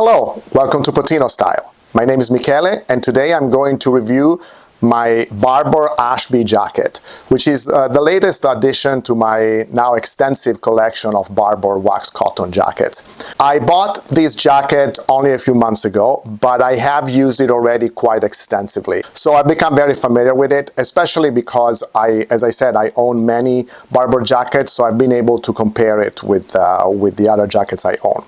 Hello, welcome to Potino Style. My name is Michele and today I'm going to review my Barbour Ashby jacket, which is the latest addition to my now extensive collection of Barbour wax cotton jackets. I bought this jacket only a few months ago, but I have used it already quite extensively. So I've become very familiar with it, especially because as I said, I own many Barbour jackets, so I've been able to compare it with the other jackets I own.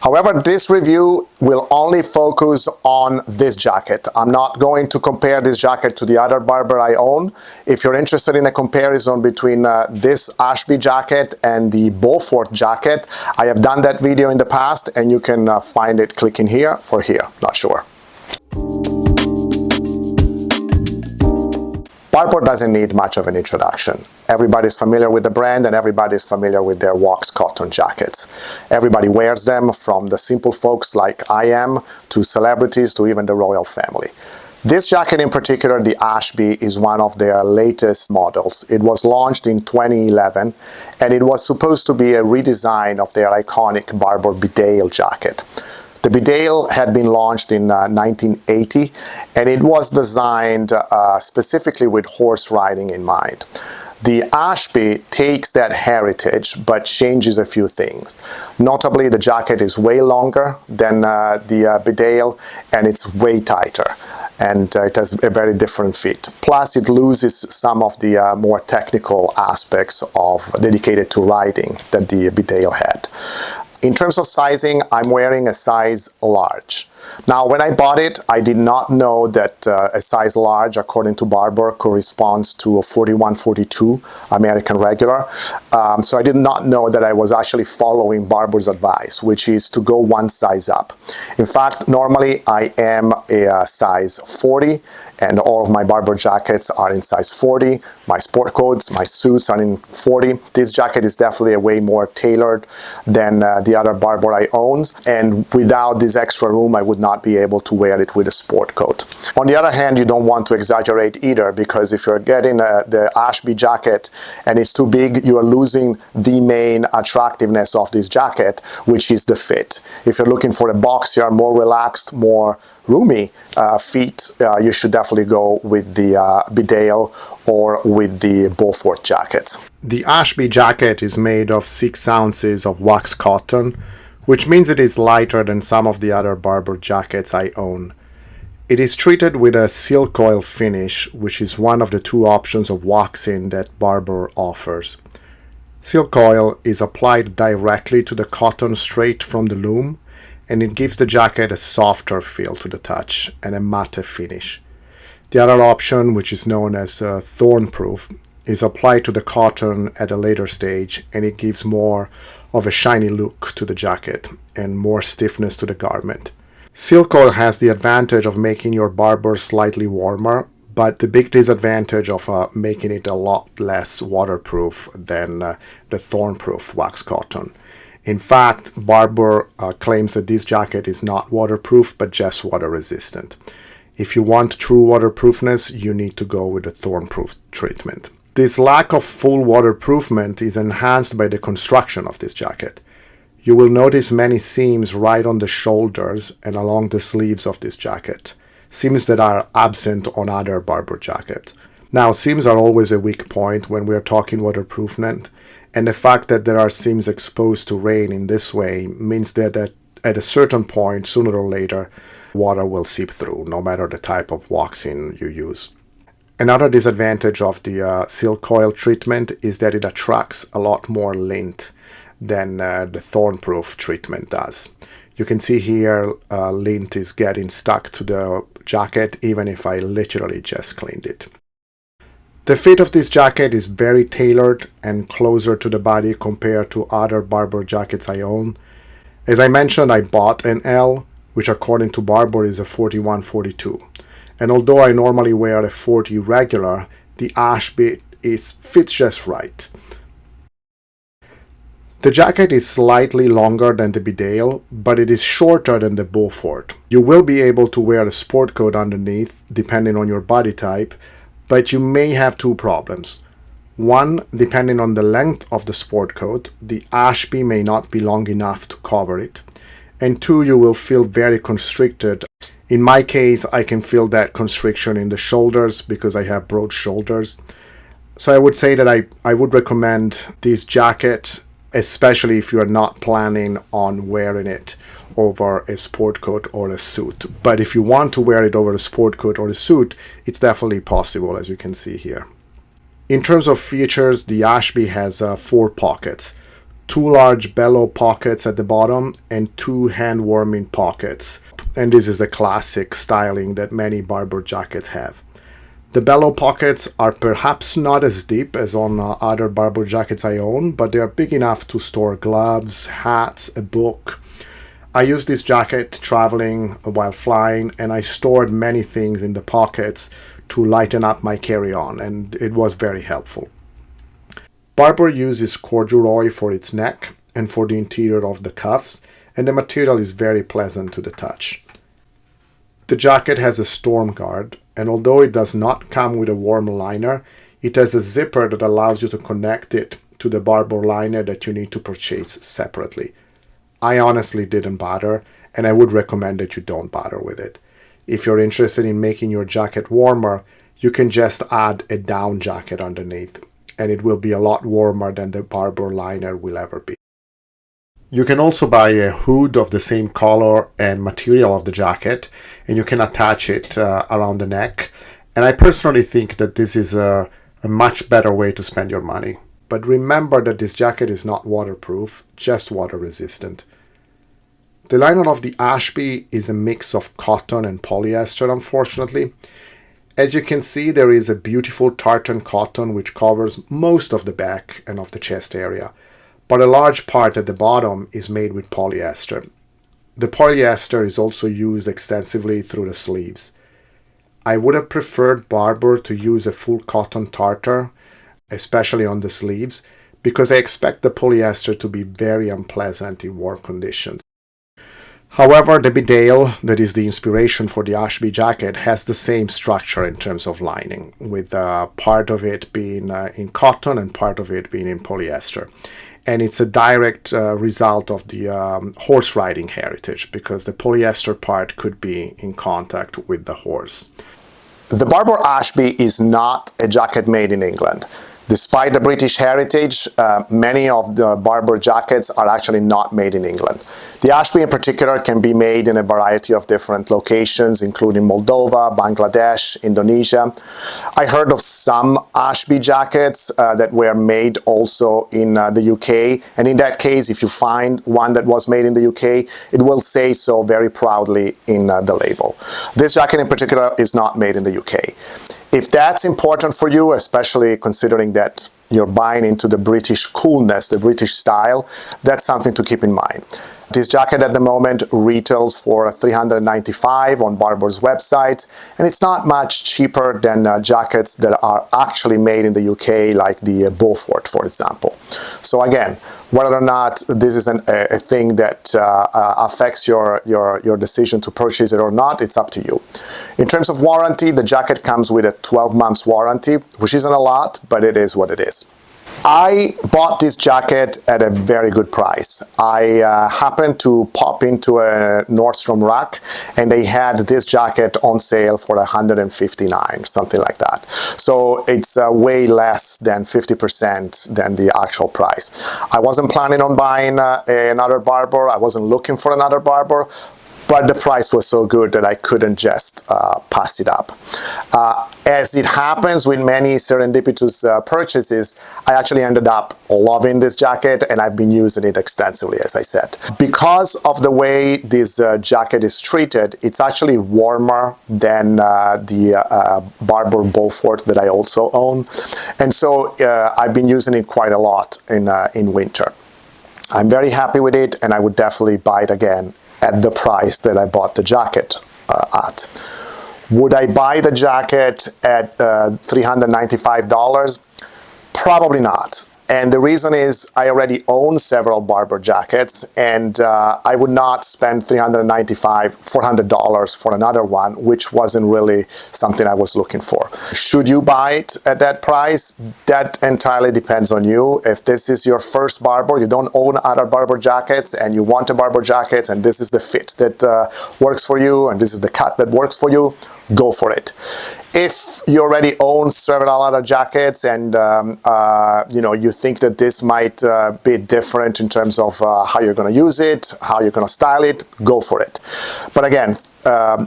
However, this review will only focus on this jacket. I'm not going to compare this jacket to the other Barbour I own. If you're interested in a comparison between this Ashby jacket and the Beaufort jacket, I have done that video in the past and you can find it clicking here or here, not sure. Barbour doesn't need much of an introduction. Everybody's familiar with the brand and everybody's familiar with their wax cotton jackets. Everybody wears them, from the simple folks like I am, to celebrities, to even the royal family. This jacket in particular, the Ashby, is one of their latest models. It was launched in 2011 and it was supposed to be a redesign of their iconic Barbour Bedale jacket. The Bedale had been launched in 1980 and it was designed specifically with horse riding in mind. The Ashby takes that heritage but changes a few things. Notably, the jacket is way longer than the Bedale and it's way tighter, and it has a very different fit. Plus, it loses some of the more technical aspects dedicated to riding that the Bedale had. In terms of sizing, I'm wearing a size large. Now, when I bought it, I did not know that a size large, according to Barbour, corresponds to a 41-42 American regular. So I did not know that I was actually following Barbour's advice, which is to go one size up. In fact, normally I am a size 40, and all of my Barbour jackets are in size 40. My sport coats, my suits are in 40. This jacket is definitely a way more tailored than the other Barbour I own, and without this extra room, I would not be able to wear it with a sport coat. On the other hand, you don't want to exaggerate either, because if you're getting the Ashby jacket and it's too big, you are losing the main attractiveness of this jacket, which is the fit. If you're looking for a boxier, more relaxed, more roomy fit, you should definitely go with the Bedale or with the Beaufort jacket. The Ashby jacket is made of 6 ounces of wax cotton, which means it is lighter than some of the other Barbour jackets I own. It is treated with a Sylkoil finish, which is one of the 2 options of waxing that Barbour offers. Sylkoil is applied directly to the cotton straight from the loom, and it gives the jacket a softer feel to the touch and a matte finish. The other option, which is known as Thornproof, is applied to the cotton at a later stage, and it gives more of a shiny look to the jacket and more stiffness to the garment. Sylkoil has the advantage of making your Barbour slightly warmer, but the big disadvantage of making it a lot less waterproof than the Thornproof wax cotton. In fact, Barbour claims that this jacket is not waterproof but just water resistant. If you want true waterproofness, you need to go with the Thornproof treatment. This lack of full waterproofment is enhanced by the construction of this jacket. You will notice many seams right on the shoulders and along the sleeves of this jacket, seams that are absent on other Barbour jackets. Now, seams are always a weak point when we are talking waterproofment, and the fact that there are seams exposed to rain in this way means that at a certain point, sooner or later, water will seep through, no matter the type of waxing you use. Another disadvantage of the Sylkoil treatment is that it attracts a lot more lint than the Thornproof treatment does. You can see here lint is getting stuck to the jacket even if I literally just cleaned it. The fit of this jacket is very tailored and closer to the body compared to other Barbour jackets I own. As I mentioned, I bought an L, which according to Barbour is a 41-42. And although I normally wear a 40 regular, the Ashby fits just right. The jacket is slightly longer than the Bedale, but it is shorter than the Beaufort. You will be able to wear a sport coat underneath, depending on your body type, but you may have 2 problems. One, depending on the length of the sport coat, the Ashby may not be long enough to cover it. and two, you will feel very constricted. In my case, I can feel that constriction in the shoulders because I have broad shoulders. So I would say that I would recommend this jacket, especially if you are not planning on wearing it over a sport coat or a suit. But if you want to wear it over a sport coat or a suit, it's definitely possible, as you can see here. In terms of features, the Ashby has 4 pockets. 2 large bellow pockets at the bottom and 2 hand-warming pockets. And this is the classic styling that many Barbour jackets have. The bellow pockets are perhaps not as deep as on other Barbour jackets I own, but they are big enough to store gloves, hats, a book. I use this jacket traveling while flying, and I stored many things in the pockets to lighten up my carry-on, and it was very helpful. Barbour uses corduroy for its neck and for the interior of the cuffs, and the material is very pleasant to the touch. The jacket has a storm guard, and although it does not come with a warm liner, it has a zipper that allows you to connect it to the Barbour liner that you need to purchase separately. I honestly didn't bother, and I would recommend that you don't bother with it. If you're interested in making your jacket warmer, you can just add a down jacket underneath, and it will be a lot warmer than the Barbour liner will ever be. You can also buy a hood of the same color and material of the jacket, and you can attach it around the neck. And I personally think that this is a much better way to spend your money. But remember that this jacket is not waterproof, just water resistant. The liner of the Ashby is a mix of cotton and polyester, unfortunately. As you can see, there is a beautiful tartan cotton which covers most of the back and of the chest area, but a large part at the bottom is made with polyester. The polyester is also used extensively through the sleeves. I would have preferred Barbour to use a full cotton tartar, especially on the sleeves, because I expect the polyester to be very unpleasant in warm conditions. However, the Bedale, that is the inspiration for the Ashby jacket, has the same structure in terms of lining, with part of it being in cotton and part of it being in polyester. And it's a direct result of the horse riding heritage, because the polyester part could be in contact with the horse. The Barbour Ashby is not a jacket made in England. Despite the British heritage, many of the Barbour jackets are actually not made in England. The Ashby in particular can be made in a variety of different locations, including Moldova, Bangladesh, Indonesia. I heard of some Ashby jackets that were made also in the UK, and in that case, if you find one that was made in the UK, it will say so very proudly in the label. This jacket in particular is not made in the UK. If that's important for you, especially considering that you're buying into the British coolness, the British style, that's something to keep in mind. This jacket at the moment retails for $395 on Barbour's website, and it's not much cheaper than jackets that are actually made in the UK, like the Beaufort, for example. So again, whether or not this is a thing that affects your decision to purchase it or not, it's up to you. In terms of warranty, the jacket comes with a 12 months warranty, which isn't a lot, but it is what it is. I bought this jacket at a very good price. I happened to pop into a Nordstrom rack, and they had this jacket on sale for $159, something like that. So it's way less than 50% than the actual price. I wasn't planning on buying another Barbour. I wasn't looking for another Barbour, but the price was so good that I couldn't just pass it up. As it happens with many serendipitous purchases, I actually ended up loving this jacket, and I've been using it extensively, as I said. Because of the way this jacket is treated, it's actually warmer than the Barbour Beaufort that I also own. And so I've been using it quite a lot in winter. I'm very happy with it, and I would definitely buy it again at the price that I bought the jacket at. Would I buy the jacket at $395? Probably not. And the reason is I already own several Barbour jackets, and I would not spend $395, $400 for another one, which wasn't really something I was looking for. Should you buy it at that price? That entirely depends on you. If this is your first Barbour, you don't own other Barbour jackets, and you want a Barbour jacket, and this is the fit that works for you, and this is the cut that works for you, go for it. If you already own several other jackets and you think that this might be different in terms of how you're going to use it, how you're going to style it, go for it. But again,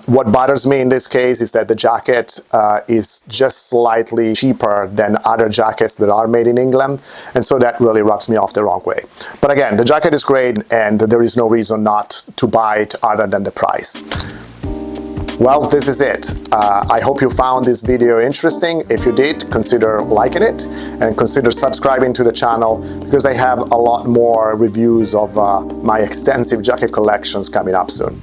what bothers me in this case is that the jacket is just slightly cheaper than other jackets that are made in England, and so that really rubs me off the wrong way. But again, the jacket is great, and there is no reason not to buy it other than the price. Well, this is it. I hope you found this video interesting. If you did, consider liking it and consider subscribing to the channel, because I have a lot more reviews of my extensive jacket collections coming up soon.